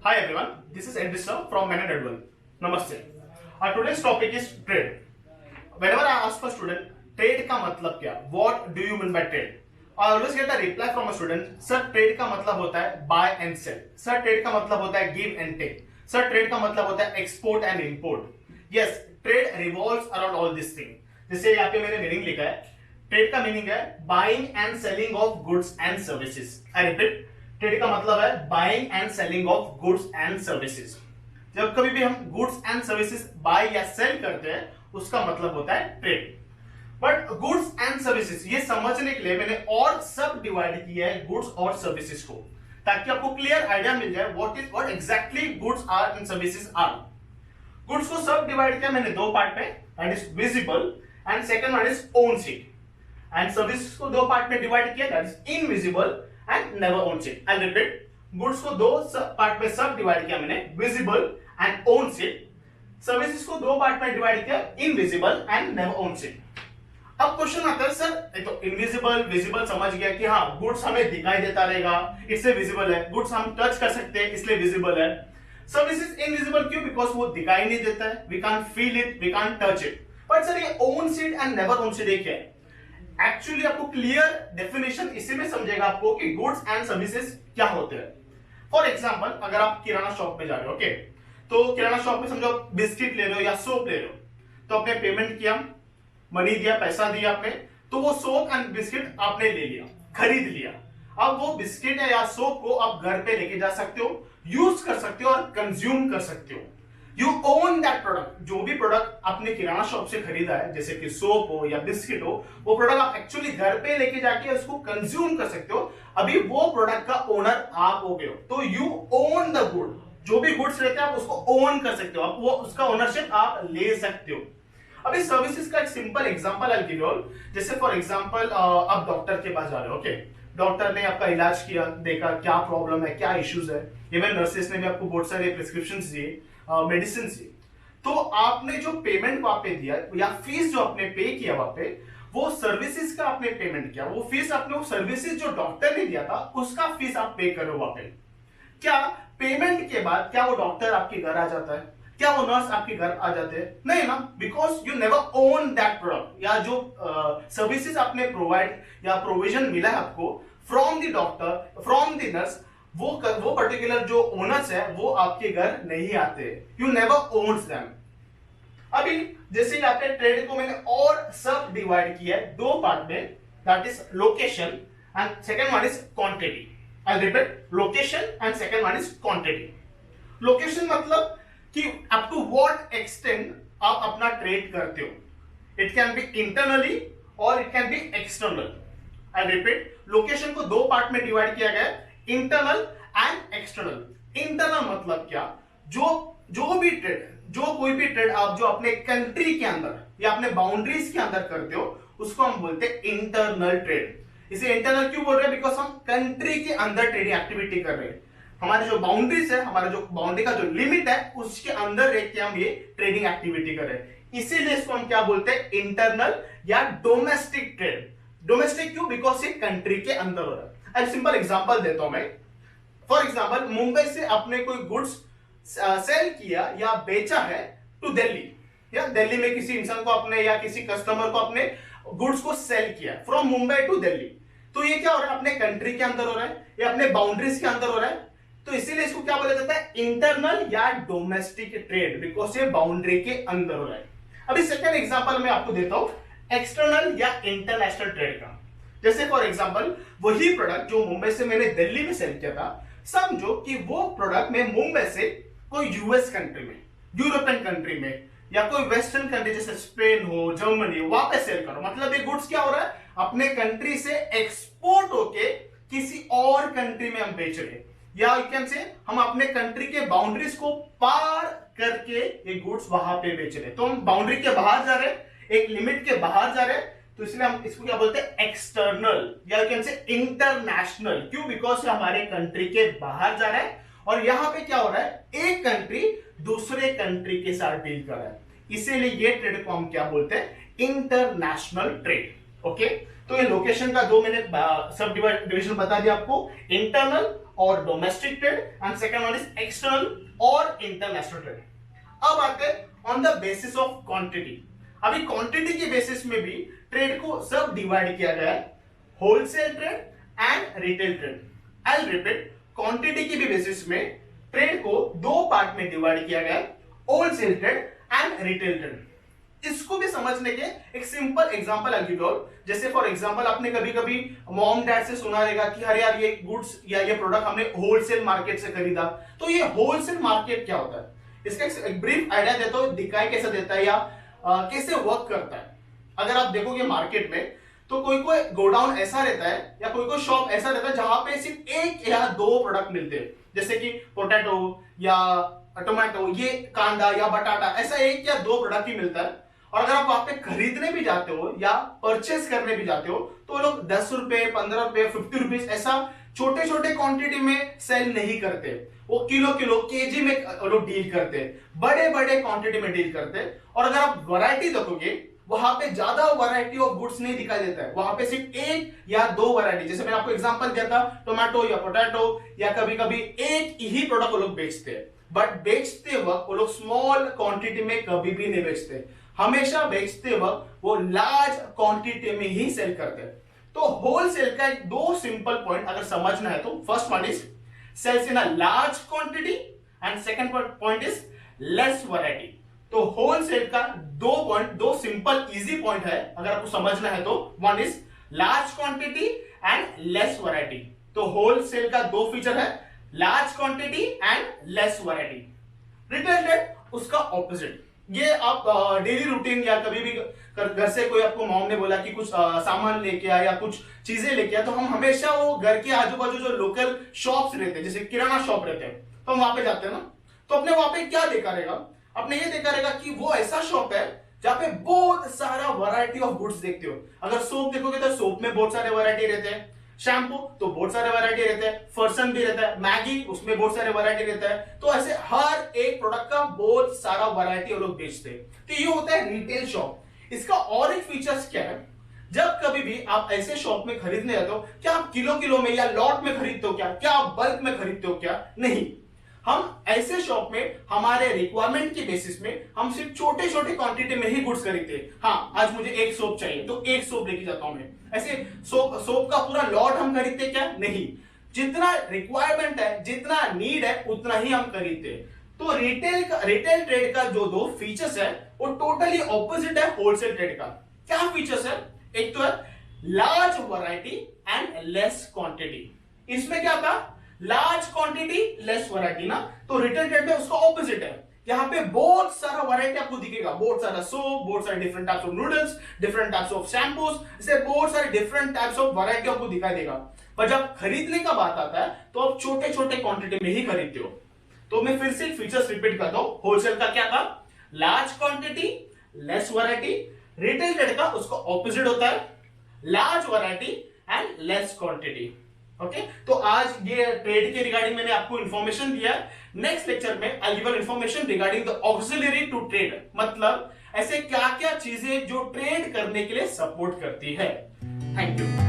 Hi everyone, this is Edwin from Man and Edwin. Namaste. Our today's topic is trade. Whenever I ask a student, trade का मतलब क्या? What do you mean by trade? I always get a reply from a student, Sir, trade का मतलब होता है buy and sell. Sir, trade का मतलब होता है give and take. Sir, trade का मतलब होता है export and import. Yes, trade revolves around all these things. जैसे यहाँ पे मैंने मीनिंग लिखा है, ट्रेड का मीनिंग है buying and selling of goods and services. I repeat, trade का मतलब है buying and selling of goods and services. जब कभी भी हम गुड्स एंड सर्विसेज बाय या सेल करते हैं उसका मतलब होता है trade. But goods and services ये समझने के लिए मैंने और सब डिवाइड किया है गुड्स और सर्विसेज को, ताकि आपको क्लियर आइडिया मिल जाए what exactly goods are and services are. Goods को सब डिवाइड किया मैंने दो पार्ट में, that is visible and second one is own seat. And services को दो पार्ट में डिवाइड किया, that is invisible and never own seat. I repeat, goods को दो पार्ट में सब डिवाइड किया मैंने, visible and own seat. Services को दो पार्ट में डिवाइड किया, invisible and never own seat. अब क्वेश्चन आता है, सर तो इनविजिबल विजिबल समझ गया कि हाँ गुड्स हमें दिखाई देता रहेगा इसलिए विजिबल है, गुड्स हम टच कर सकते हैं इसलिए विजिबल है. सर्विसेज इनविजिबल क्यों? बिकॉज वो दिखाई नहीं देता है, we can't feel it, we can't touch it. But sir ये own seat and never own seat क्या है? एक्चुअली आपको क्लियर डेफिनेशन इसी में समझेगा आपको कि गुड्स एंड सर्विसेज क्या होते हैं. फॉर एग्जांपल, अगर आप किराना शॉप में जा रहे हो, ओके, तो किराना शॉप में समझो बिस्किट ले रहे हो या सोप ले रहे हो, तो आपने पेमेंट किया, मनी दिया, पैसा दिया आपने, तो वो सोप एंड बिस्किट आपने ले लिया, खरीद लिया. अब वो बिस्किट या सोप को आप घर पे लेके जा सकते हो, यूज कर सकते हो और कंज्यूम कर सकते हो. You own that product. जो भी प्रोडक्ट आपने किराना शॉप से खरीदा है, जैसे कि सोप हो या बिस्किट हो, वो प्रोडक्ट आप एक्चुअली घर पे लेके जाके उसको कंज्यूम कर सकते हो. अभी वो प्रोडक्ट का ओनर आप हो गए हो, तो यू ओन द गुड. जो भी गुड्स रहते हैं आप उसको ओन कर सकते हो, आप वो उसका ओनरशिप आप ले सकते हो. अभी सर्विसेज का एक simple example I give you. जैसे फॉर एग्जांपल आप डॉक्टर के पास जा रहे हो, ओके, डॉक्टर ने आपका इलाज किया, देखा क्या प्रॉब्लम है, क्या इश्यूज है, इवन नर्सेस ने भी आपको बहुत सारे प्रिस्क्रिप्शन दिए, मेडिसिन दिए. तो आपने जो पेमेंट वहां पे दिया या फीस जो आपने पे किया वहां पे, वो सर्विसेज का आपने पेमेंट किया, वो फीस आपने, वो सर्विसेज जो डॉक्टर ने दिया था उसका फीस आप पे करो वहां पे. क्या पेमेंट के बाद क्या वो डॉक्टर आपके घर आ जाता है? क्या वो नर्स आपके घर आ जाते हैं? नहीं ना, because you never own that product. या जो सर्विसेज आपने प्रोवाइड या प्रोविजन मिला है आपको from the doctor, from the nurse, वो पर्टिकुलर जो ओनर्स है वो आपके घर नहीं आते. You never owns them. अभी जैसे यहाँ पे ट्रेड को मैंने और सब डिवाइड किया है दो पार्ट में, that is location and second one is quantity. I repeat, location and second one is quantity. Location मतलब कि अप टू व्हाट एक्सटेंट आप अपना ट्रेड करते हो. इट कैन बी इंटरनली और it can be external. I repeat, location को दो part में डिवाइड किया गया है, इंटरनल एंड एक्सटर्नल. इंटरनल मतलब क्या? जो भी ट्रेड, जो कोई भी ट्रेड आप जो अपने कंट्री के अंदर या अपने बाउंड्रीज के अंदर करते हो उसको हम बोलते हैं इंटरनल ट्रेड. इसे इंटरनल क्यों बोल रहे हैं? बिकॉज हम कंट्री के अंदर ट्रेडिंग एक्टिविटी कर रहे हैं. हमारे जो बाउंड्रीज है, हमारा जो बाउंड्री का जो लिमिट है उसके अंदर रह के हम ये ट्रेडिंग एक्टिविटी कर रहे हैं. इसीलिए इसको हम क्या बोलते हैं? इंटरनल या डोमेस्टिक ट्रेड. डोमेस्टिक क्यों? बिकॉज ये कंट्री के अंदर हो रहा है. सिंपल एग्जांपल देता हूं मैं. फॉर एग्जांपल, मुंबई से आपने कोई गुड्स सेल किया या बेचा है टू दिल्ली, या दिल्ली में किसी इंसान को आपने या किसी कस्टमर को अपने गुड्स को सेल किया फ्रॉम मुंबई टू दिल्ली, तो ये क्या हो रहा है? अपने कंट्री के अंदर हो रहा है या अपने बाउंड्रीज के अंदर हो रहा है. तो इसीलिए इसको क्या बोला जाता है? इंटरनल या डोमेस्टिक ट्रेड, बिकॉज ये बाउंड्री के अंदर हो रहा है. अभी सेकंड एग्जांपल मैं आपको देता हूं, एक्सटर्नल या इंटरनेशनल ट्रेड का. जैसे फॉर एग्जांपल, वही प्रोडक्ट जो मुंबई से मैंने दिल्ली में सेल किया था, समझो कि वो प्रोडक्ट मैं मुंबई से कोई यूएस कंट्री में, यूरोपियन कंट्री में या कोई वेस्टर्न कंट्री जैसे स्पेन हो, जर्मनी हो, वहां पे सेल करो. मतलब ये गुड्स क्या हो रहा है? अपने कंट्री से एक्सपोर्ट होके किसी और कंट्री में हम बेच रहे हैं, या यू कैन से हम अपने कंट्री के बाउंड्रीज को पार करके ये गुड्स वहां पे बेच रहे हैं. तो हम बाउंड्री के बाहर जा रहे हैं, एक लिमिट के बाहर जा रहे हैं, तो इसलिए हम इसको क्या बोलते हैं? एक्सटर्नल या यू कैन से इंटरनेशनल. क्यों? बिकॉज हमारे कंट्री के बाहर जा रहा है और यहां पे क्या हो रहा है? एक कंट्री दूसरे कंट्री के साथ डील कर रहा है. इसीलिए ये ट्रेड को हम क्या बोलते हैं? International trade. ओके, तो ये लोकेशन का दो मैंने सब डिवीजन बता दिया आपको, इंटरनल और domestic trade and second one is external और इंटरनेशनल ट्रेड। अब आते हैं on the basis of quantity. अभी क्वांटिटी के बेसिस में भी ट्रेड को सब डिवाइड किया गया है, wholesale trade and retail trade. I will repeat, quantity की भी बेसिस में ट्रेड को दो पार्ट में डिवाइड किया गया है, wholesale trade and retail trade. इसको भी समझने के एक simple example I give you. जैसे फॉर एग्जांपल आपने कभी कभी मॉम डैड से सुना रहेगा कि अरे यार ये गुड्स या ये प्रोडक्ट हमने होलसेल मार्केट से खरीदा। तो ये होलसेल मार्केट क्या होता है, इसका एक ब्रीफ आइडिया देता हूं, दिखाई कैसे देता है या कैसे वर्क करता है। अगर आप देखोगे मार्केट में तो कोई कोई गोडाउन ऐसा रहता है या कोई कोई शॉप ऐसा रहता है जहां पे सिर्फ एक या दो प्रोडक्ट मिलते हैं, जैसे कि पोटैटो या टोमेटो, ये कांदा या बटाटा, ऐसा एक या दो प्रोडक्ट ही मिलता है। और अगर आप वहां पे खरीदने भी जाते हो या परचेस करने भी जाते हो तो लोग 10 रुपए, 15 रुपए, 50 रुपीज ऐसा छोटे छोटे क्वांटिटी में सेल नहीं करते। वो किलो किलो, केजी में लोग डील करते, बड़े बड़े क्वांटिटी में डील करते। और अगर आप वैरायटी देखोगे वहां पे ज्यादा वैरायटी ऑफ गुड्स नहीं दिखाई देता है, वहां पे सिर्फ एक या दो वैरायटी, जैसे मैंने आपको एग्जांपल दिया था टोमेटो या पोटैटो, या कभी कभी एक ही प्रोडक्ट वो लोग बेचते हैं। बट बेचते वक्त वो लोग स्मॉल क्वांटिटी में कभी भी नहीं बेचते, हमेशा बेचते वक्त वो लार्ज क्वांटिटी में ही सेल करते हैं। तो होलसेल का एक दो सिंपल पॉइंट अगर समझना है तो first one is sales in a large quantity and second point is less variety. तो होलसेल का दो पॉइंट, दो सिंपल इजी पॉइंट है अगर आपको समझना है तो। One is large quantity and less variety. तो होलसेल का दो फीचर है, large quantity and less variety. Retail trade उसका ऑपोजिट। ये आप डेली रूटीन या कभी भी घर से कोई आपको मॉम ने बोला कि कुछ सामान लेके आ या कुछ चीजें लेके आ, तो हम हमेशा वो घर के आजू बाजू जो लोकल शॉप्स रहते हैं, जैसे किराना शॉप रहते हैं, तो हम वहां पे जाते हैं ना, तो अपने वहां पे क्या देखा रहेगा, आपने ये देखा रहेगा कि वो ऐसा शॉप है जहां पे बहुत सारा वैरायटी ऑफ गुड्स देखते हो। अगर सोप देखोगे तो सोप में बहुत सारे वैरायटी रहते हैं, शैम्पू तो बहुत सारे वैरायटी रहते हैं, फरसन भी रहता है, मैगी उसमें बहुत सारे वैरायटी रहता है। तो ऐसे हर एक प्रोडक्ट का बहुत सारा वैरायटी वो लोग बेचते हैं। तो ये होता है रिटेल शॉप। इसका और एक फीचर्स क्या है, जब कभी भी आप ऐसे शॉप में खरीदने जाते हो, क्या आप किलो किलो में या लॉट में खरीदते हो, क्या आप बल्क में खरीदते हो, क्या नहीं। हम ऐसे शॉप में हमारे रिक्वायरमेंट के बेसिस में हम सिर्फ छोटे छोटे क्वांटिटी में ही गुड्स खरीदते हैं। हाँ, आज मुझे एक सोप चाहिए तो एक सोप लेके जाता हूं मैं। ऐसे सोप का पूरा लॉट हम खरीदते क्या, नहीं। जितना रिक्वायरमेंट है, जितना नीड है, उतना ही हम खरीदते हैं। तो रिटेल ट्रेड का जो दो फीचर्स है वो टोटली ऑपोजिट है होलसेल ट्रेड का। क्या फीचर्स है, एक तो है large variety and less quantity. इसमें क्या था, लार्ज क्वांटिटी लेस वैरायटी ना। तो रिटेल ट्रेड में उसका ऑपोजिट है, यहाँ पे बहुत सारा वैरायटी आपको दिखेगा, बहुत सारा सोप, बहुत सारे different types of noodles, different types of shampoos, ऐसे बहुत सारे डिफरेंट टाइप्स ऑफ वैरायटी आपको दिखाई देगा। पर जब खरीदने का बात आता है तो आप छोटे छोटे क्वांटिटी में ही खरीदते हो। तो मैं फिर से फीचर्स रिपीट करता हूं, होलसेल का क्या था, large quantity less variety. Retail trade का उसका ऑपोजिट होता है, large variety and less quantity. Okay, तो आज ये ट्रेड के रिगार्डिंग मैंने आपको इंफॉर्मेशन दिया है। नेक्स्ट लेक्चर में I give information regarding the auxiliary to trade, मतलब ऐसे क्या क्या चीजें जो ट्रेड करने के लिए सपोर्ट करती है। Thank you.